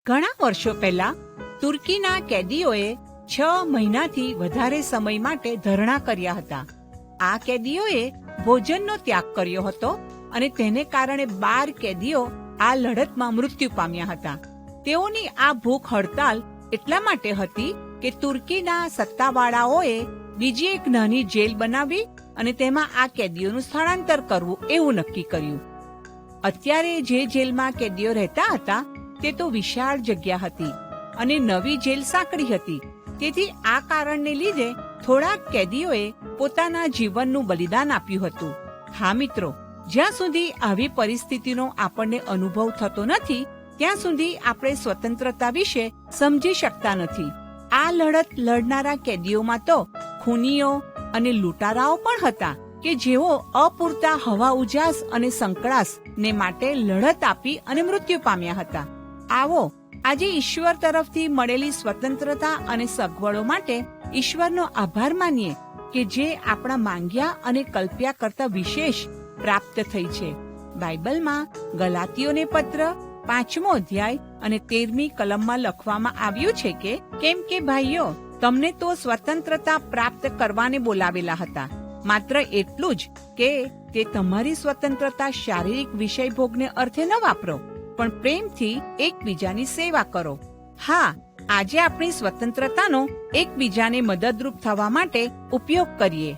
ઘણા વર્ષો પહેલા તુર્કીના કેદીઓએ 6 મહિનાથી વધારે સમય માટે ધરણા કર્યા હતા. આ કેદીઓએ ભોજનનો ત્યાગ કર્યો હતો અને તેને કારણે 12 કેદીઓ આ લડતમાં મૃત્યુ પામ્યા હતા. તેઓની આ ભૂખ હડતાલ એટલા માટે હતી કે તુર્કીના સત્તાવાળાઓએ બીજી એક નાની જેલ બનાવી અને તેમાં આ કેદીઓનું સ્થળાંતર કરવું એવું નક્કી કર્યું. અત્યારે જે જેલમાં કેદીઓ રહેતા હતા તે તો વિશાળ જગ્યા હતી અને નવી જેલ સાંકડી હતી. તેથી આ કારણને લીધે થોડાક કેદીઓએ પોતાના જીવનનું બલિદાન આપ્યું હતું. હા મિત્રો, જ્યાં સુધી આવી પરિસ્થિતિનો આપણને અનુભવ થતો નથી ત્યાં સુધી આપણે સ્વતંત્રતા વિશે સમજી શકતા નથી. આ લડત લડનારા કેદીઓમાં તો ખૂનીઓ અને લૂંટારાઓ પણ હતા કે જેઓ અપૂરતા હવા ઉજાસ અને સંકળાસ ને માટે લડત આપી અને મૃત્યુ પામ્યા હતા. આવો આજે ઈશ્વર તરફથી મળેલી સ્વતંત્રતા અને સગવડો માટે ઈશ્વરનો આભાર માનીએ કે જે આપણા માંગ્યા અને કલ્પ્યા કરતા વિશેષ પ્રાપ્ત થઈ છે. બાઇબલમાં ગલાતીઓને પત્ર 5મો અધ્યાય અને 13મી કલમમાં લખવામાં આવ્યું છે કે કેમ કે ભાઈઓ, તમને તો સ્વતંત્રતા પ્રાપ્ત કરવાને બોલાવેલા હતા. માત્ર એટલું જ કે તે તમારી સ્વતંત્રતા શારીરિક વિષય ભોગને અર્થે ન વાપરો, પણ પ્રેમથી એકબીજાની સેવા કરો. હા, આજે આપણી સ્વતંત્રતાનો એકબીજાને મદદરૂપ થવા માટે ઉપયોગ કરીએ.